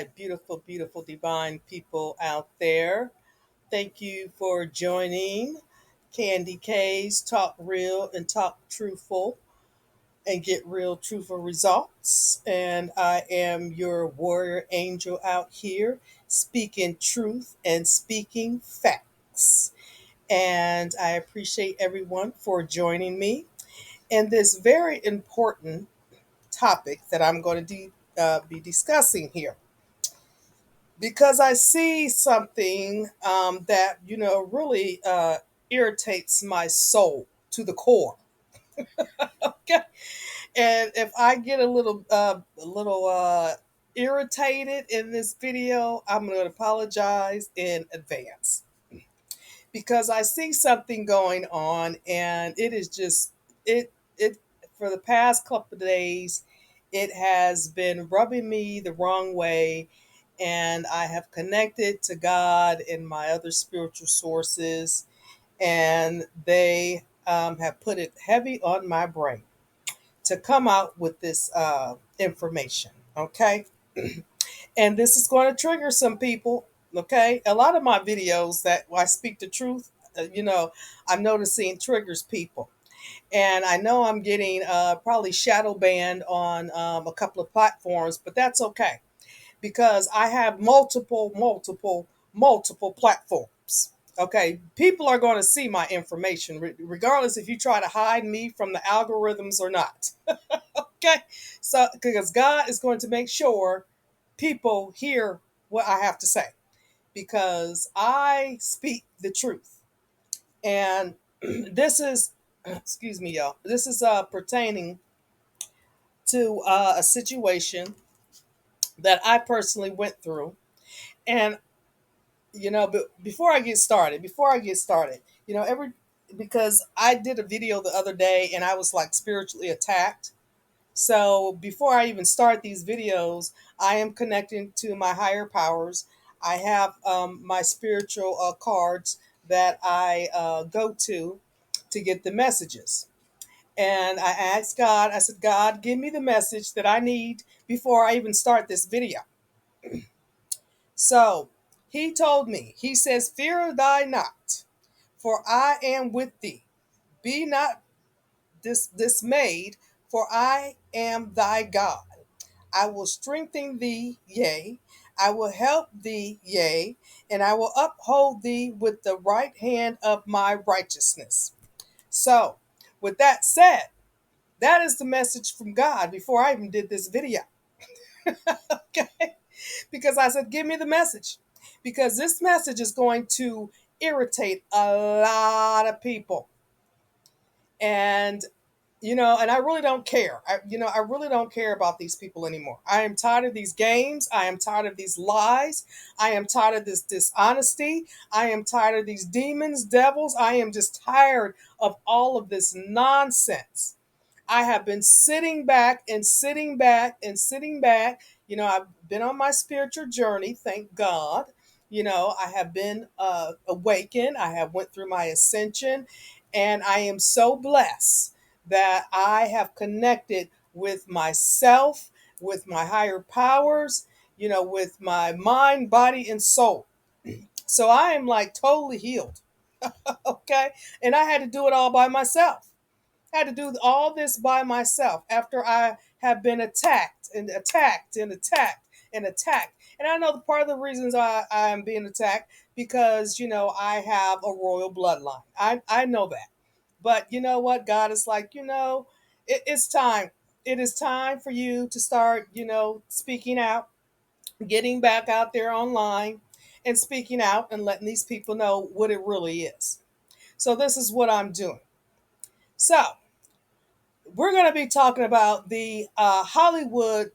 my beautiful, beautiful, divine people out there. Thank you for joining CandyK's Talk Real and Talk Truthful and Get Real Truthful Results. And I am your warrior angel out here speaking truth and speaking facts. And I appreciate everyone for joining me in this very important topic that I'm going to be discussing here because I see something that really irritates my soul to the core. Okay, and if I get a little irritated in this video, I'm going to apologize in advance because I see something going on, and it is just it for the past couple of days. It has been rubbing me the wrong way, and I have connected to God and my other spiritual sources, and they have put it heavy on my brain to come out with this information. Okay, and this is going to trigger some people. Okay, a lot of my videos that I speak the truth, I'm noticing triggers people, and I know I'm getting probably shadow banned on a couple of platforms, but that's okay because I have multiple platforms. Okay, people are going to see my information regardless if you try to hide me from the algorithms or not. Okay, so because God is going to make sure people hear what I have to say because I speak the truth. And this is, excuse me, y'all, this is pertaining to a situation that I personally went through. And, but before I get started, every, because I did a video the other day and I was like spiritually attacked. So before I even start these videos, I am connecting to my higher powers. I have my spiritual cards that I go to get the messages. And I asked God, I said, God, give me the message that I need before I even start this video. So he told me, he says, fear thy not, for I am with thee. Be not dismayed, for I am thy God. I will strengthen thee, yea, I will help thee, yea, and I will uphold thee with the right hand of my righteousness. So, with that said, that is the message from God before I even did this video. Okay? Because I said, give me the message. Because this message is going to irritate a lot of people. And and I really don't care. I really don't care about these people anymore. I am tired of these games. I am tired of these lies. I am tired of this dishonesty. I am tired of these demons, devils. I am just tired of all of this nonsense. I have been sitting back and sitting back and sitting back. I've been on my spiritual journey, thank God. I have been awakened. I have went through my ascension, and I am so blessed that I have connected with myself, with my higher powers, with my mind, body, and soul. So I am like totally healed. Okay. And I had to do it all by myself. I had to do all this by myself after I have been attacked and attacked and attacked and attacked. And I know the part of the reasons I am being attacked because, I have a royal bloodline. I know that. But you know what? God is like, it's time. It is time for you to start, speaking out, getting back out there online and speaking out and letting these people know what it really is. So this is what I'm doing. So we're going to be talking about the Hollywood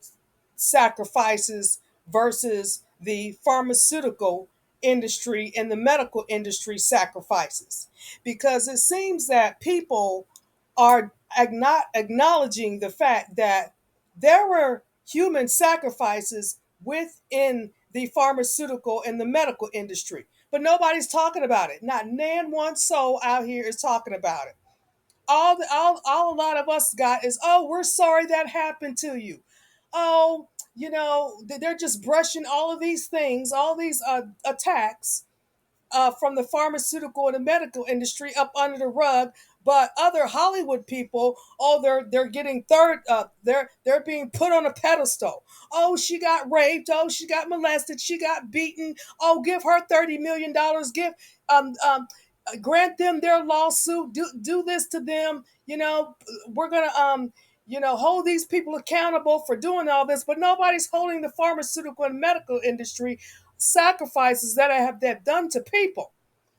sacrifices versus the pharmaceutical industry and the medical industry sacrifices. Because it seems that people are not acknowledging the fact that there were human sacrifices within the pharmaceutical and the medical industry. But nobody's talking about it. Not nan one soul out here is talking about it. All a lot of us got is, oh, we're sorry that happened to you. Oh, they're just brushing all of these things, all these attacks from the pharmaceutical and the medical industry up under the rug. But other Hollywood people, oh, they're getting they're being put on a pedestal. Oh, she got raped. Oh, she got molested. She got beaten. Oh, give her $30 million. Give um um grant them their lawsuit. Do this to them. We're gonna hold these people accountable for doing all this, but nobody's holding the pharmaceutical and medical industry sacrifices that I have that done to people.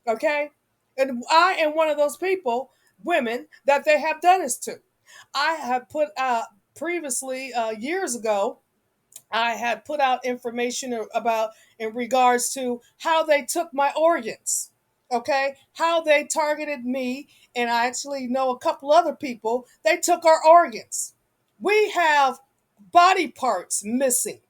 Okay? And I am one of those people, women, that they have done this to. I have put previously, years ago, I had put out information about in regards to how they took my organs. Okay? How they targeted me, and I actually know a couple other people, they took our organs. We have body parts missing.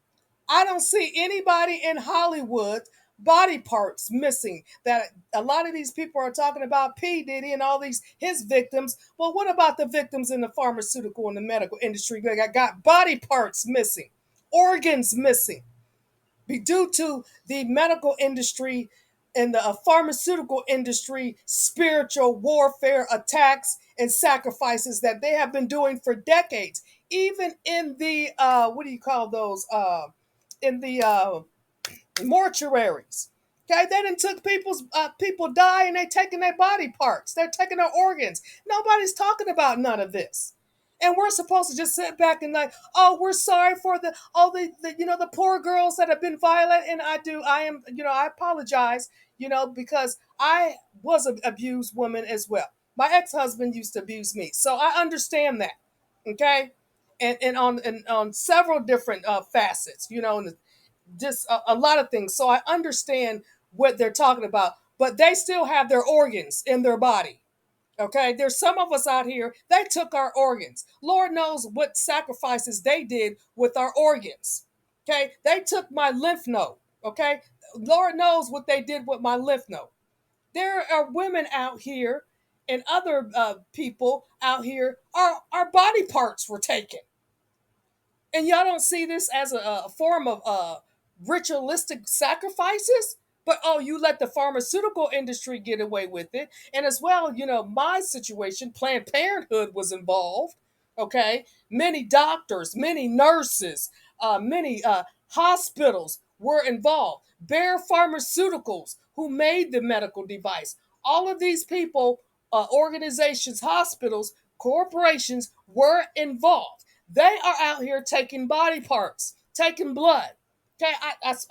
I don't see anybody in Hollywood body parts missing. That a lot of these people are talking about P. Diddy and all these his victims. Well, what about the victims in the pharmaceutical and the medical industry that got body parts missing, organs missing, be due to the medical industry and the pharmaceutical industry spiritual warfare attacks and sacrifices that they have been doing for decades, even in the what do you call those, in the mortuaries. Okay, they done took people die and they taking their body parts. They're taking their organs. Nobody's talking about none of this. And we're supposed to just sit back and like, oh, we're sorry for the all the the poor girls that have been violent. And I apologize, because I was an abused woman as well. My ex-husband used to abuse me. So I understand that. Okay. And on several different facets, and just a lot of things. So I understand what they're talking about, but they still have their organs in their body. Okay, there's some of us out here, they took our organs. Lord knows what sacrifices they did with our organs. Okay, they took my lymph node. Okay, Lord knows what they did with my lymph node. There are women out here and other people out here, our body parts were taken. And y'all don't see this as a form of ritualistic sacrifices, but oh, you let the pharmaceutical industry get away with it. And as well, my situation, Planned Parenthood was involved. Okay, many doctors, many nurses, many hospitals were involved. Bayer Pharmaceuticals, who made the medical device, all of these people, organizations, hospitals, corporations were involved. They are out here taking body parts, taking blood. Okay,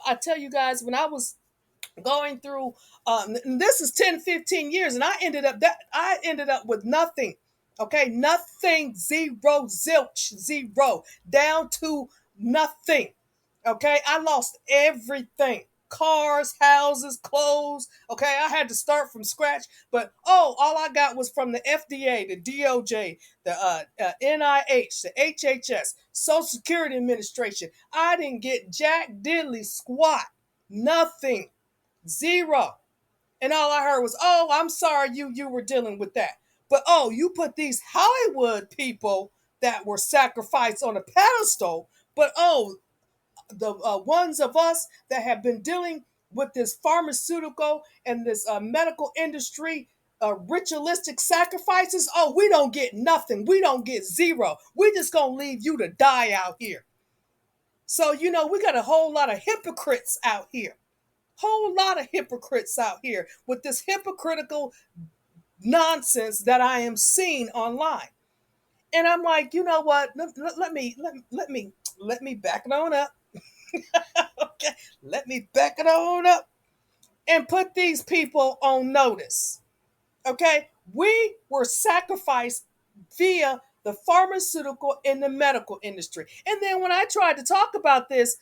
I tell you guys, when I was going through, this is 10, 15 years, and I ended up with nothing. Okay, nothing, zero, zilch, zero, down to nothing. Okay, I lost everything. Cars, houses, clothes. Okay, I had to start from scratch. But oh, all I got was from the FDA, the DOJ, the NIH, the HHS, Social Security Administration. I didn't get jack diddly squat. Nothing. Zero. And all I heard was, "Oh, I'm sorry you were dealing with that." But oh, you put these Hollywood people that were sacrificed on a pedestal. But oh, the ones of us that have been dealing with this pharmaceutical and this medical industry ritualistic sacrifices, oh, we don't get nothing. We don't get zero. We just gonna leave you to die out here. So we got a whole lot of hypocrites out here, whole lot of hypocrites out here with this hypocritical nonsense that I am seeing online. And I'm like, you know what? Let me back it on up. Okay, let me back it on up and put these people on notice. Okay, we were sacrificed via the pharmaceutical and the medical industry. And then when I tried to talk about this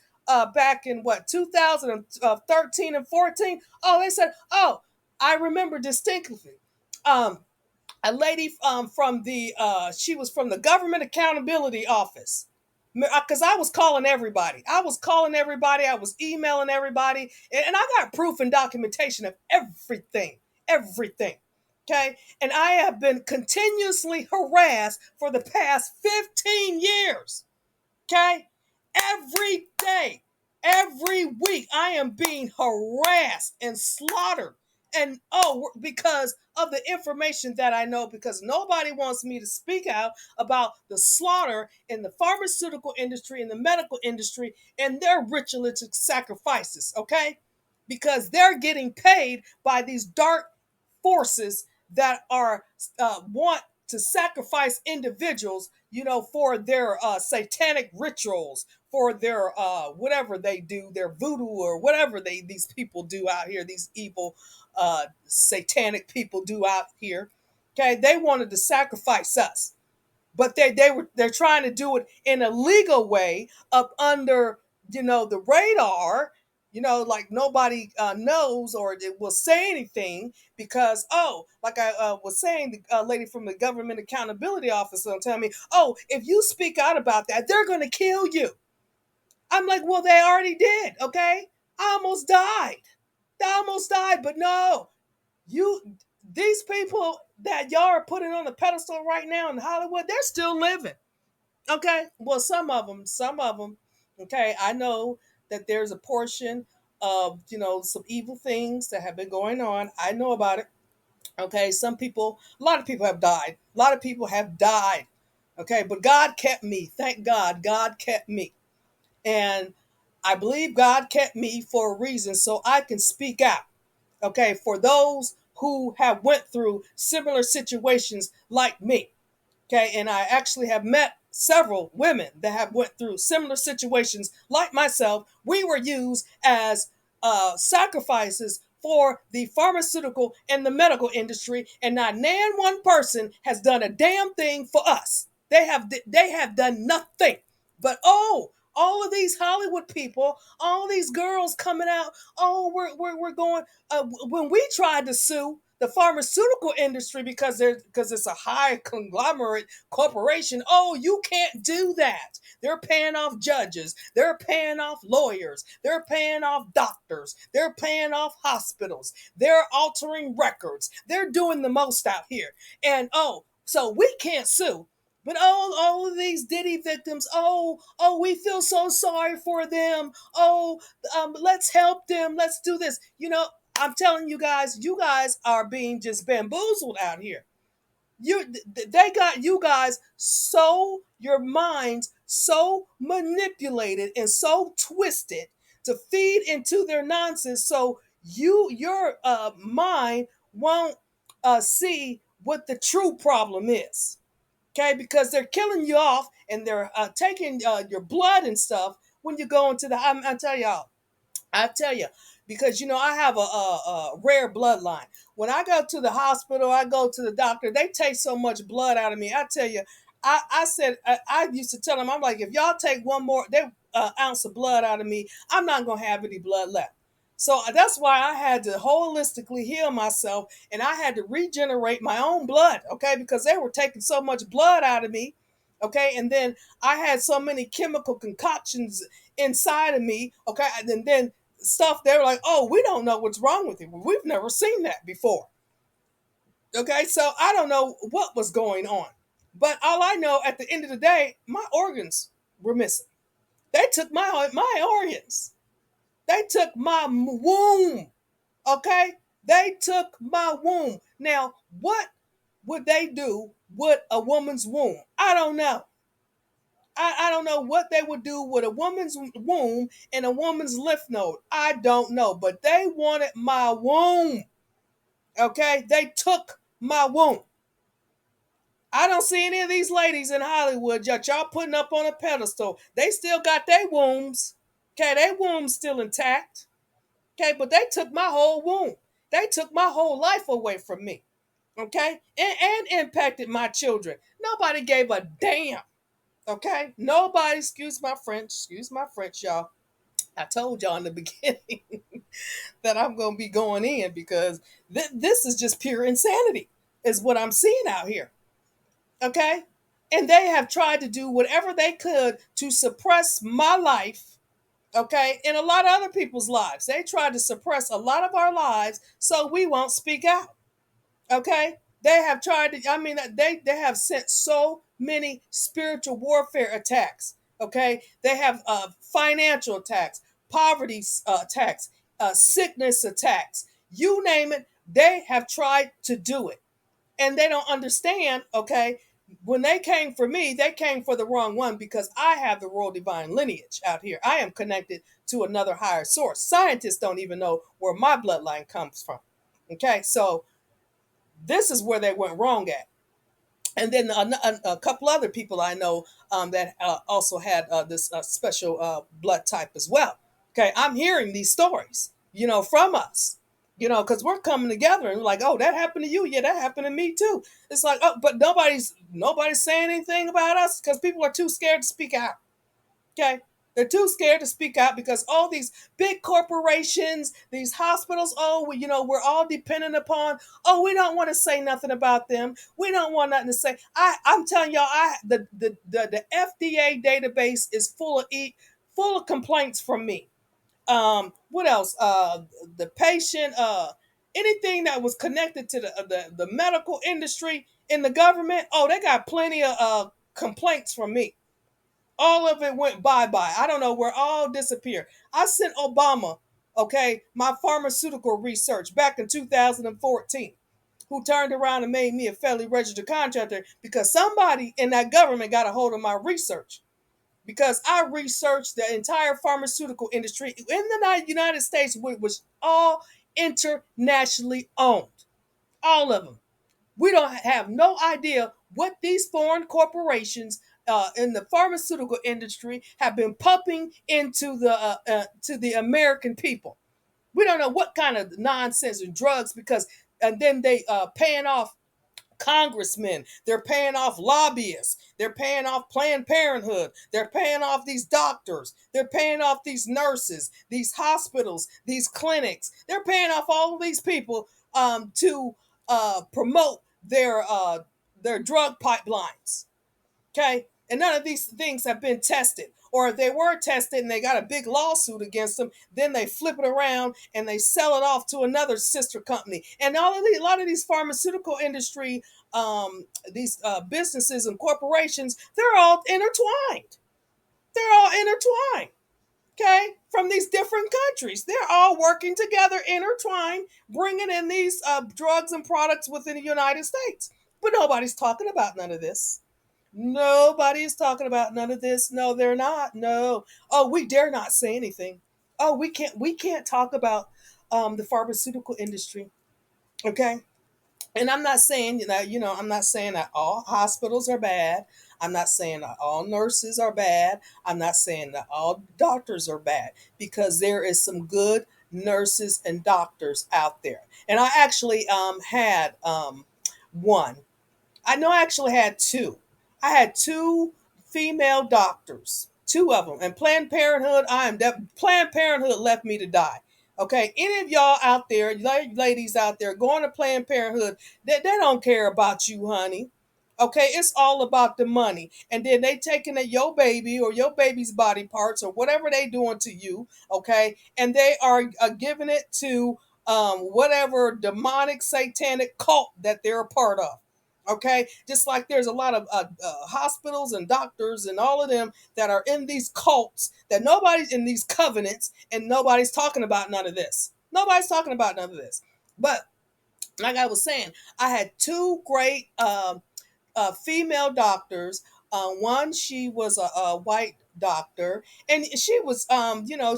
back in 2013 and 14, oh, they said, oh, I remember distinctly. Um, a lady from the she was from the Government Accountability Office, because I was calling everybody. I was emailing everybody, and I got proof and documentation of everything. Okay, and I have been continuously harassed for the past 15 years. Okay, Every day, every week, I am being harassed and slaughtered. And oh, because of the information that I know, because nobody wants me to speak out about the slaughter in the pharmaceutical industry and the medical industry and their ritualistic sacrifices, okay? Because they're getting paid by these dark forces that are want to sacrifice individuals, for their satanic rituals, for their whatever they do, their voodoo or whatever these people do out here, these evil satanic people do out here. Okay, they wanted to sacrifice us, but they're trying to do it in a legal way, up under the radar, like nobody knows or it will say anything, because like I was saying, the lady from the government accountability office will tell me, oh, if you speak out about that, they're going to kill you. I'm like, well, they already did. Okay, I almost died, but no, you these people that y'all are putting on the pedestal right now in Hollywood, they're still living. Okay, well, some of them. Okay, I know that there's a portion of some evil things that have been going on. I know about it. Okay, a lot of people have died. A lot of people have died. Okay, but God kept me. Thank God, God kept me, and I believe God kept me for a reason, so I can speak out. Okay, for those who have went through similar situations like me. Okay, and I actually have met several women that have went through similar situations like myself. We were used as sacrifices for the pharmaceutical and the medical industry, and not nan one person has done a damn thing for us. They have done nothing. But all of these Hollywood people, all these girls coming out, we're going. When we tried to sue the pharmaceutical industry because it's a high conglomerate corporation, oh, you can't do that. They're paying off judges, they're paying off lawyers, they're paying off doctors, they're paying off hospitals, they're altering records, they're doing the most out here. And so we can't sue. But all of these Diddy victims, we feel so sorry for them. Let's help them. Let's do this. I'm telling you guys are being just bamboozled out here. They got you guys so, your minds so manipulated and so twisted to feed into their nonsense, so your mind won't see what the true problem is. Okay, because they're killing you off and they're taking your blood and stuff when you go into the. I tell you, because I have a rare bloodline. When I go to the hospital, I go to the doctor. They take so much blood out of me. I tell you, I used to tell them, I'm like, if y'all take one more ounce of blood out of me, I'm not gonna have any blood left. So that's why I had to holistically heal myself, and I had to regenerate my own blood. Okay, because they were taking so much blood out of me. Okay, and then I had so many chemical concoctions inside of me. Okay, and then stuff, they were like, oh, we don't know what's wrong with you, we've never seen that before. Okay, so I don't know what was going on, but all I know, at the end of the day, my organs were missing. They took my organs. They took my womb. Okay, they took my womb. Now what would they do with a woman's womb? I don't know. I don't know what they would do with a woman's womb and a woman's lymph node. I don't know, but they wanted my womb. Okay, they took my womb. I don't see any of these ladies in Hollywood that y'all putting up on a pedestal. They still got their wombs. Okay, their wombs still intact. Okay, but they took my whole womb. They took my whole life away from me. Okay, and impacted my children. Nobody gave a damn. Okay, nobody. Excuse my French, y'all. I told y'all in the beginning that I'm going to be going in, because this is just pure insanity, is what I'm seeing out here. Okay, and they have tried to do whatever they could to suppress my life. Okay, and a lot of other people's lives. They tried to suppress a lot of our lives so we won't speak out. Okay, they have tried to. I mean, they have sent so many spiritual warfare attacks. Okay, they have financial attacks, poverty attacks, sickness attacks. You name it, they have tried to do it, and they don't understand. Okay, when they came for me, they came for the wrong one because I have the royal divine lineage out here. I am connected to another higher source. Scientists don't even know where my bloodline comes from. Okay, so this is where they went wrong at. And then a couple other people I know that also had this special blood type as well. Okay, I'm hearing these stories, from us, because we're coming together and like, oh, that happened to you, yeah, that happened to me too. It's like, oh, but nobody's saying anything about us because people are too scared to speak out. Okay. They're too scared to speak out because all these big corporations, these hospitals, oh, we're all dependent upon. Oh, we don't want to say nothing about them. We don't want nothing to say. I'm telling y'all, the FDA database is full of complaints from me. What else? The patient, anything that was connected to the medical industry in the government. Oh, they got plenty of complaints from me. All of it went bye-bye. I don't know where all disappeared. I sent Obama, okay, my pharmaceutical research back in 2014, who turned around and made me a federally registered contractor because somebody in that government got a hold of my research. Because I researched the entire pharmaceutical industry in the United States, which was all internationally owned. All of them. We don't have no idea what these foreign corporations in the pharmaceutical industry have been pumping into the American people. We don't know what kind of nonsense and drugs because and then they paying off congressmen, they're paying off lobbyists, they're paying off Planned Parenthood, they're paying off these doctors, they're paying off these nurses, these hospitals, these clinics, they're paying off all of these people to promote their drug pipelines. Okay, and none of these things have been tested, or if they were tested and they got a big lawsuit against them, then they flip it around and they sell it off to another sister company. And a lot of these pharmaceutical industry, these businesses and corporations, they're all intertwined. They're all intertwined. Okay, from these different countries, they're all working together, intertwined, bringing in these drugs and products within the United States. But nobody's talking about none of this. Nobody is talking about none of this. No, they're not. No. Oh, we dare not say anything. Oh, we can't talk about the pharmaceutical industry. Okay. And I'm not saying I'm not saying that all hospitals are bad. I'm not saying that all nurses are bad. I'm not saying that all doctors are bad because there is some good nurses and doctors out there. And I actually had one. I know I actually had two. I had two female doctors, two of them. And Planned Parenthood, Planned Parenthood left me to die. Okay, any of y'all out there, ladies out there, going to Planned Parenthood, they don't care about you, honey. Okay, it's all about the money. And then they taking your baby or your baby's body parts or whatever they doing to you, okay, and they are giving it to whatever demonic satanic cult that they're a part of. Okay, just like there's a lot of hospitals and doctors and all of them that are in these cults that nobody's in these covenants and nobody's talking about none of this. Nobody's talking about none of this. But like I was saying, I had two great female doctors. One, she was a white doctor, and she was,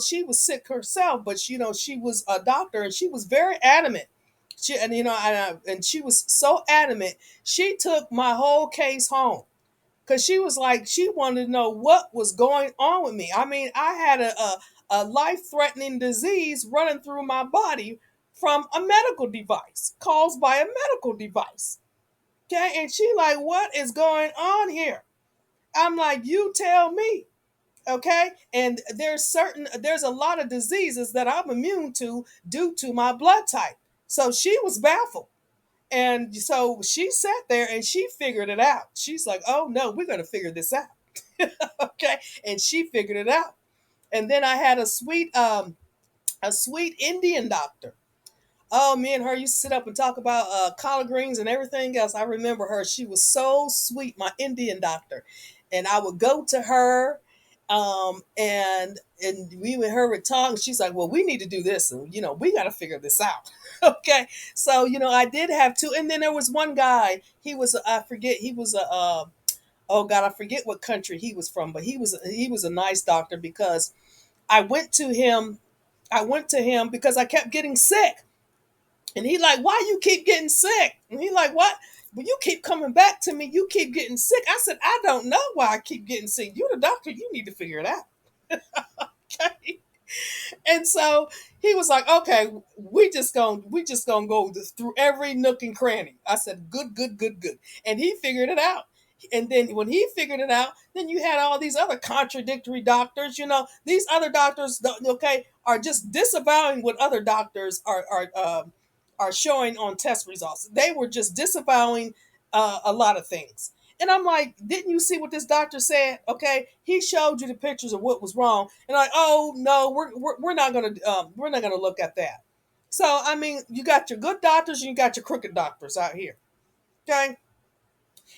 she was sick herself, but she was a doctor, and she was very adamant. And she was so adamant. She took my whole case home because she was like, she wanted to know what was going on with me. I mean, I had a life-threatening disease running through my body from a medical device caused by a medical device. Okay, and she like, what is going on here? I'm like, you tell me. Okay, and there's a lot of diseases that I'm immune to due to my blood type. So she was baffled. And so she sat there and she figured it out. She's like, oh no, we're gonna figure this out. Okay. And she figured it out. And then I had a sweet Indian doctor. Oh, me and her used to sit up and talk about collard greens and everything else. I remember her. She was so sweet, my Indian doctor. And I would go to her And we with her were talking. She's like, "Well, we need to do this, and we got to figure this out." Okay, so I did have two, and then there was one guy. He was I forget. He was a oh God, I forget what country he was from, but he was a nice doctor because I went to him. I went to him because I kept getting sick. And he like, why you keep getting sick? And he like, what? Well, you keep coming back to me. You keep getting sick. I said, I don't know why I keep getting sick. You're the doctor. You need to figure it out. Okay. And so he was like, okay, we just gonna go through every nook and cranny. I said, good, good, good, good. And he figured it out. And then when he figured it out, then you had all these other contradictory doctors. These other doctors, okay, are just disavowing what other doctors are showing on test results. They were just disavowing a lot of things. And I'm like, didn't you see what this doctor said? Okay, he showed you the pictures of what was wrong, and like, oh no, we're not gonna look at that. So I mean, you got your good doctors and you got your crooked doctors out here. Okay,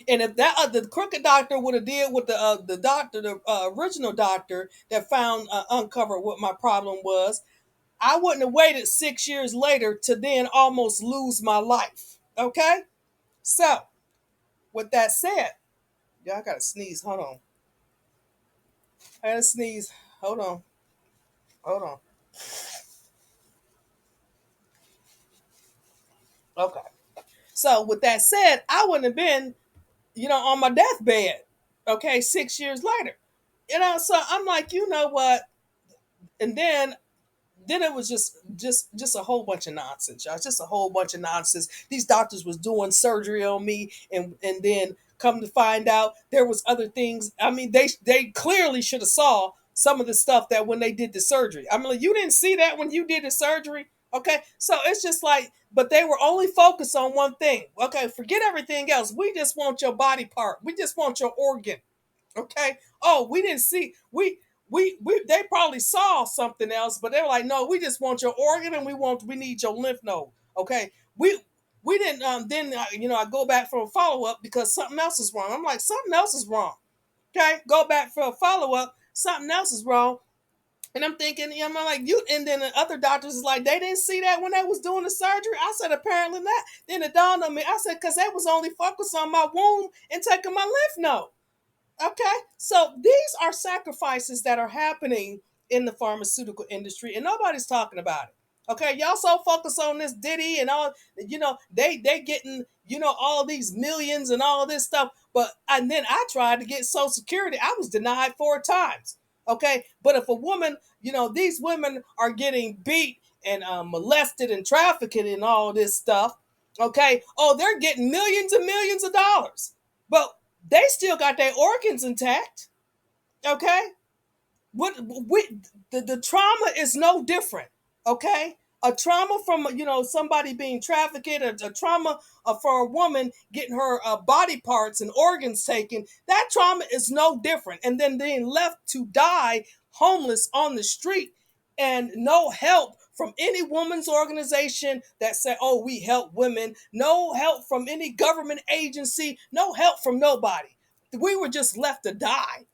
and if that the crooked doctor would have dealt with the doctor, the original doctor that found uncovered what my problem was, I wouldn't have waited 6 years later to then almost lose my life. Okay, so with that said, y'all gotta sneeze. Hold on. I gotta sneeze. Hold on. Hold on. Okay. So with that said, I wouldn't have been, on my deathbed. Okay, 6 years later. So I'm like, you know what? And then it was just a whole bunch of nonsense, y'all. Just a whole bunch of nonsense. These doctors was doing surgery on me, and then come to find out there was other things. I mean, they clearly should have saw some of the stuff that when they did the surgery. I mean, like, you didn't see that when you did the surgery. Okay, so it's just like, but they were only focused on one thing. Okay, forget everything else. We just want your body part. We just want your organ. Okay. Oh, we didn't see. We they probably saw something else, but they were like, no, we just want your organ, and we need your lymph node. Okay. We didn't then I go back for a follow-up because something else is wrong. I'm like, something else is wrong. Okay, go back for a follow-up, something else is wrong. And I'm thinking, I'm like, you, and then the other doctors is like, they didn't see that when they was doing the surgery. I said, apparently not. Then it dawned on me. I said, because they was only focused on my womb and taking my lymph node. Okay, so these are sacrifices that are happening in the pharmaceutical industry, and nobody's talking about it. Okay, y'all so focused on this Diddy and all, they getting all these millions and all this stuff, and then I tried to get Social Security, I was denied 4 times. Okay, but if a woman, these women are getting beat and molested and trafficked and all this stuff. Okay, oh, they're getting millions and millions of dollars, but they still got their organs intact. Okay, what we the trauma is no different. Okay, a trauma from somebody being trafficked, a trauma for a woman getting her body parts and organs taken. That trauma is no different, and then being left to die homeless on the street and no help from any woman's organization that say, oh, we help women. No help from any government agency. No help from nobody. We were just left to die.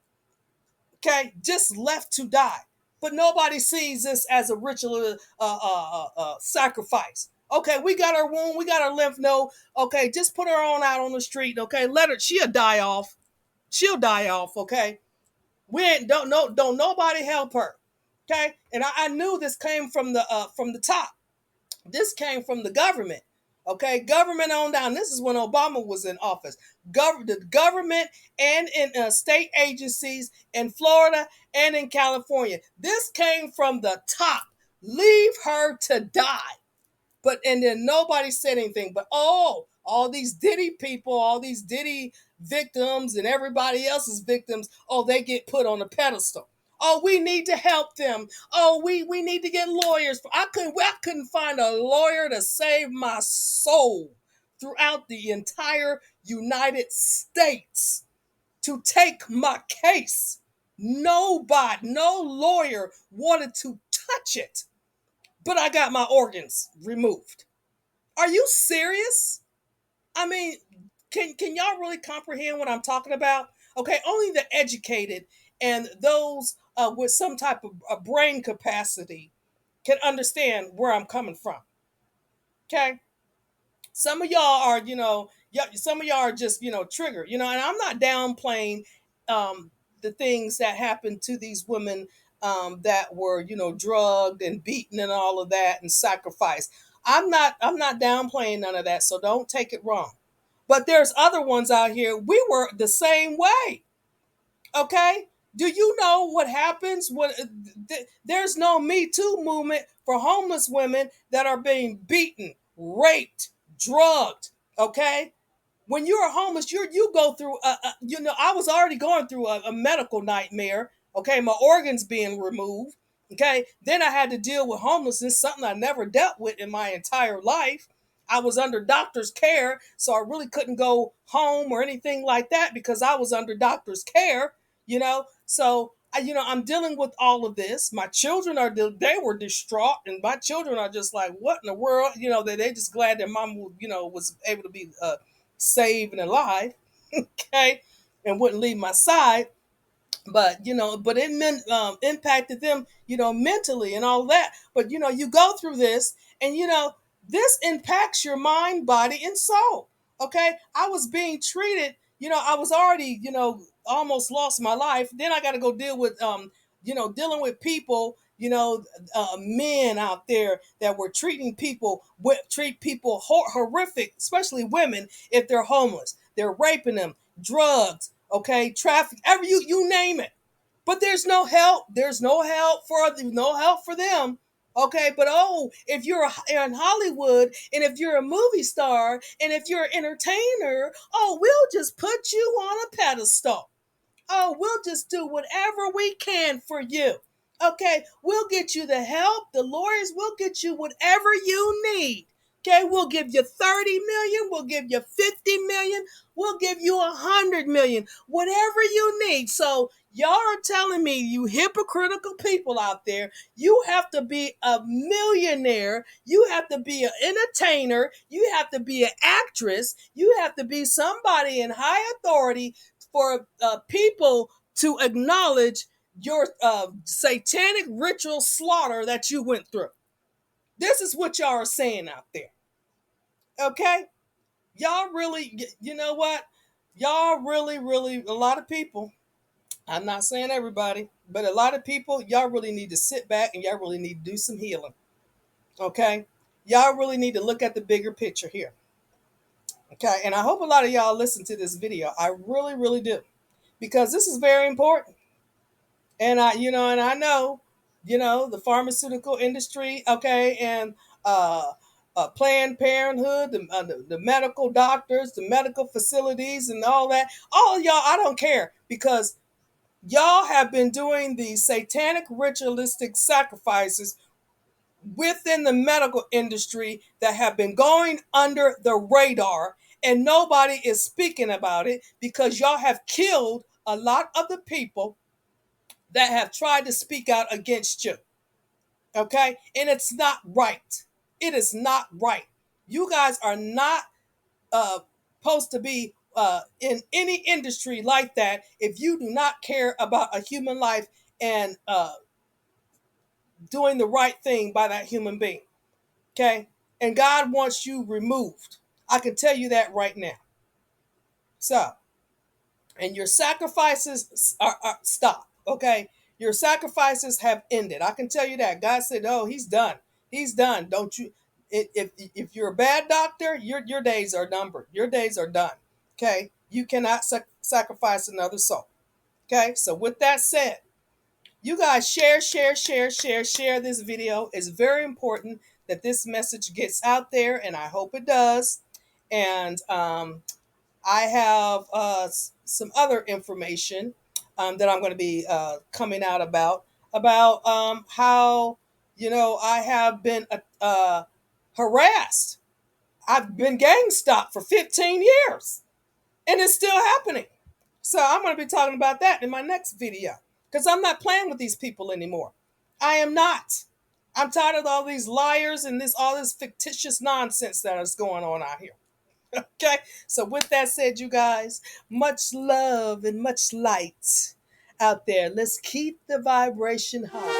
Okay, just left to die. But nobody sees this as a ritual sacrifice. Okay, we got our wound, we got our lymph node. Okay, just put her on out on the street. Okay, let her. She'll die off. She'll die off. Okay, we ain't don't nobody help her. Okay, and I knew this came from the top. This came from the government. Okay, government on down. This is when Obama was in office. The government and in state agencies in Florida and in California. This came from the top. Leave her to die. But and then nobody said anything. But all these Diddy people, all these Diddy victims, and everybody else's victims, they get put on a pedestal. Oh, we need to help them. Oh, we need to get lawyers. I couldn't find a lawyer to save my soul throughout the entire United States to take my case. Nobody, no lawyer wanted to touch it, but I got my organs removed. Are you serious? I mean, can y'all really comprehend what I'm talking about? Okay, only the educated and those with some type of a brain capacity can understand where I'm coming from. Okay, some of y'all are, some of y'all are just, triggered, and I'm not downplaying um, the things that happened to these women that were, drugged and beaten and all of that and sacrificed. I'm not downplaying none of that, so don't take it wrong. But there's other ones out here. We were the same way. Okay? Do you know what happens when there's no Me Too movement for homeless women that are being beaten, raped, drugged? Okay? When you're homeless, you go through I was already going through a medical nightmare. Okay, my organs being removed. Okay, then I had to deal with homelessness, something I never dealt with in my entire life. I was under doctor's care, so I really couldn't go home or anything like that because I was under doctor's care. So I'm dealing with all of this. My children they were distraught, and my children are just like, what in the world? They just glad their mom, was able to be saved and alive, okay, and wouldn't leave my side. But it meant impacted them, mentally and all that. But you go through this, and this impacts your mind, body, and soul. Okay, I was being treated. I was already, almost lost my life. Then I got to go deal with, dealing with people. Men out there that were treat people horrific, especially women if they're homeless. They're raping them, drugs, okay, traffic, every you name it. But there's no help. There's no help for them. Okay, but if you're in Hollywood, and if you're a movie star, and if you're an entertainer, we'll just put you on a pedestal. We'll just do whatever we can for you. Okay, we'll get you the help, the lawyers, we'll get you whatever you need. Okay, we'll give you 30 million, we'll give you 50 million, we'll give you 100 million, whatever you need. So, y'all are telling me, you hypocritical people out there, you have to be a millionaire, you have to be an entertainer, you have to be an actress, you have to be somebody in high authority for people to acknowledge your satanic ritual slaughter that you went through. This is what y'all are saying out there. Okay? Y'all really, you know what? Y'all really, really, a lot of people, I'm not saying everybody, but a lot of people, y'all really need to sit back and y'all really need to do some healing. Okay? Y'all really need to look at the bigger picture here. Okay? And I hope a lot of y'all listen to this video. I really, really do. Because this is very important. And I know, the pharmaceutical industry, okay, and Planned Parenthood, the medical doctors, the medical facilities, and all that. All of y'all, I don't care, because y'all have been doing these satanic ritualistic sacrifices within the medical industry that have been going under the radar, and nobody is speaking about it because y'all have killed a lot of the people that have tried to speak out against you. Okay? And it's not right. It is not right. You guys are not supposed to be in any industry like that if you do not care about a human life and doing the right thing by that human being. Okay? And God wants you removed. I can tell you that right now. So, and your sacrifices are stop. Okay, your sacrifices have ended. I can tell you that. God said, "Oh, he's done. He's done." Don't you? If you're a bad doctor, your days are numbered. Your days are done. Okay, you cannot sacrifice another soul. Okay, so with that said, you guys share this video. It's very important that this message gets out there, and I hope it does. And I have some other information that I'm going to be coming out about how I have been harassed. I've been gang stalked for 15 years, and it's still happening. So I'm going to be talking about that in my next video because I'm not playing with these people anymore. I am not. I'm tired of all these liars and all this fictitious nonsense that is going on out here. Okay, so with that said, you guys, much love and much light. out there. Let's keep the vibration high.